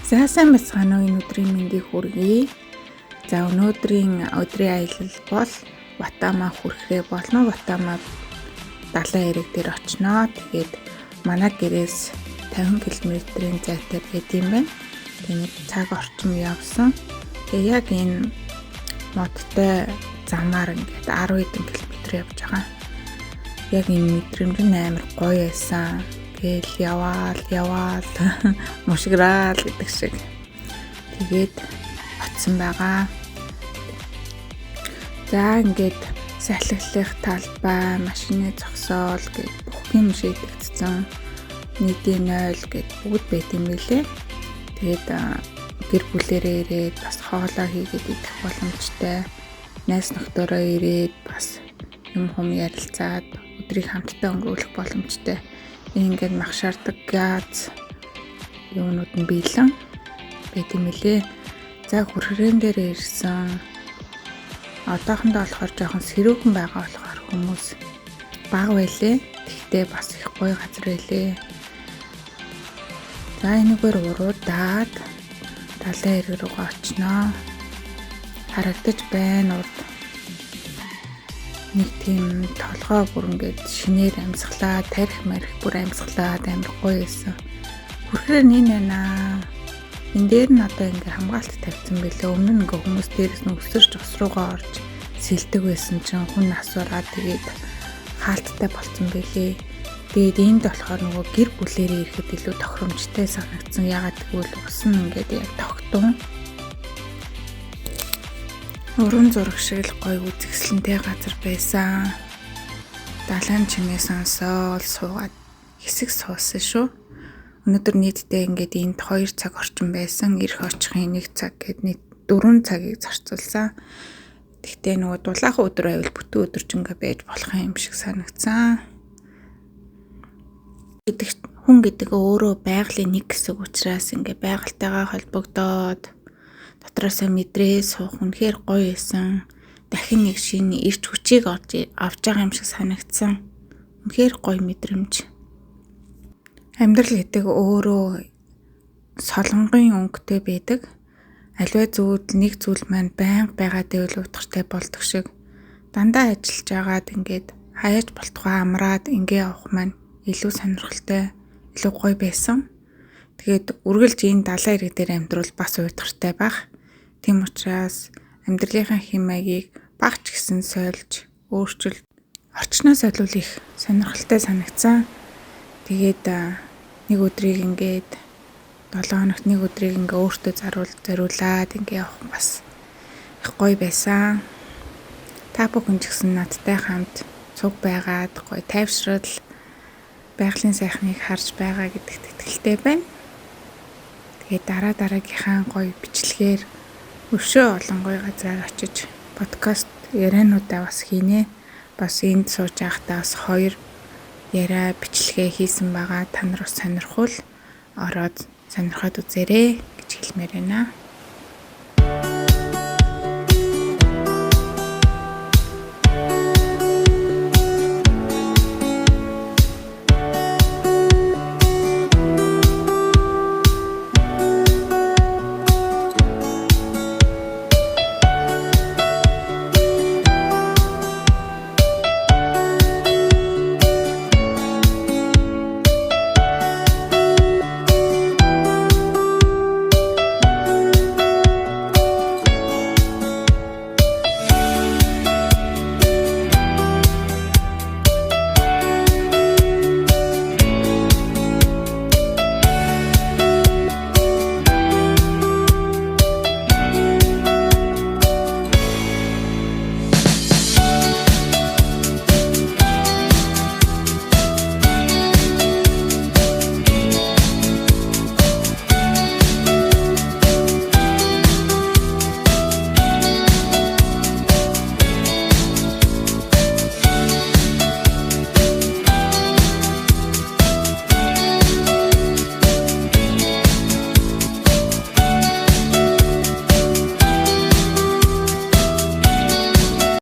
За сайн бацгаана уу, энэ өдрийн мэндийг хүргэе. За өдрийн аялал бол Ватама хүрэхээ болно. Ватама далайн эрэг дээр очноо. Тэгээд манай гэрээс 50 км-ийн зайтай байд юм байна. Тэгээд нэг цаг орчим явсан. Тэгээд яг энэ модтой замаар ингээд 10 хэдэн км явж байгаа. Яг энэ мэдрэмж нь амар гоё байсан. Тэгэл яваал мушграал гэдэг шиг. Тэгээд очсон байгаа. За ингээд салхилах талбай, машины зогсоол гэд бүх юм шийдэгдсэн. Нийтийн 0 гэд бүгд байт юм билээ. Тэгээд гэр бүлэрээ ирээд бас хоолоо хийгээд идэх боломжтой. Найз нөхдөөрөө ирээд бас юм ярилцаад өдрийг хамтдаа өнгөрүүлэх боломжтой. Ингээд махшаардаг газ юунууд нь биелэн байт юм лээ. За хүрхрээн дээр ирсэн. Одоохондоо болохоор жоохон сэрүүхэн байгаа болохоор хүмүүс бага байлээ. Тэгтээ бас их гоё газар байлээ. За энэгээр уруудаад далайн эрэг рүү очноо. Харагдаж байна урд. Нэг тийм толгой бүр ингээд шинээр амьсгалаа, тарих марих бүр амьсгалаад амар гоё байсан. Хүрхээр энэ байна. Энд дээр нь одоо ингээд хамгаалт тавьсан байлээ. Өмнө нь ингээ хүмүүс дээрээс нь өсөрч ус руугаа орж сэлдэг байсан чинь хүн асуураад тэгээд хаалттай болцсон байлээ. Тэгээд энд болохоор нөгөө гэр бүлээрээ ирэхэд илүү тохиромжтой санагдсан. Ягаад гэвэл ус нь ингээд яг тогтун. Уран зураг шиг л гоё үзэсгэлэнтэй газар байсан. Далайн чимээ сонсоол суугаад хэсэг суусан шүү. Өнөөдөр нийтдээ ингээд энд 2 цаг орчим байсан. Ирэх очихын 1 цаг гэд нийт 4 цагийг зарцуулсан. Тэгтээ нөгөө дулаахан өдөр байвал бүтэн өдөржингөө байж болох юм шиг санагдсан. Хүн гэдэг өөрөө байгалийн нэг хэсэг учраас ингээд байгальтайгаа холбогдоод дотроосоо мэдрээ суух үнэхээр гоё байсан. Дахин нэг шинэ ирч хүчийг авч байгаа юм шиг санагдсан. Үнэхээр гоё мэдрэмж. Амьдрал гэдэг өөрөө солонгын өнгөтэй байдаг. Аливаа нэг зүйл маань байнга байгаад байвал утгартай болдог шиг. Дандаа ажиллаж байгаад ингээд хаяаж болтугай амраад ингээ явах маань илүү сонирхолтой, илүү гоё байсан. Тэгээд үргэлж энэ далайн эрэг дээр амьдрал бас уйтгартай байх. Тийм учраас амьдралынхаа хэмээгийг багч гисэн сольж, өөрчилж, орчноо солиул их сонирхолтой санагдсан. Тэгээд нэг өдрийг ингээд 7 хоногт нэг өдрийг ингээ өөртөө зариулаад ингээ явах бас их гоё байсан. Та бүхэн ч гэсэн надтай хамт цуг байгаад гоё тайвшрал байгалийн сайхныг харж байгаа гэдэгт итгэлтэй байна. Тэгээд дараагийнхаа гоё бичлэгээр өшөө олон гоё газраар очиж подкаст яриануудаа бас хийнэ. Бас энд сууж байхдаа бас 2 яриа бичлэгээ хийсэн байгаа. Та нар бас сонирхвол ороод сонирхоод үзээрэй гэж хэлмээр байна.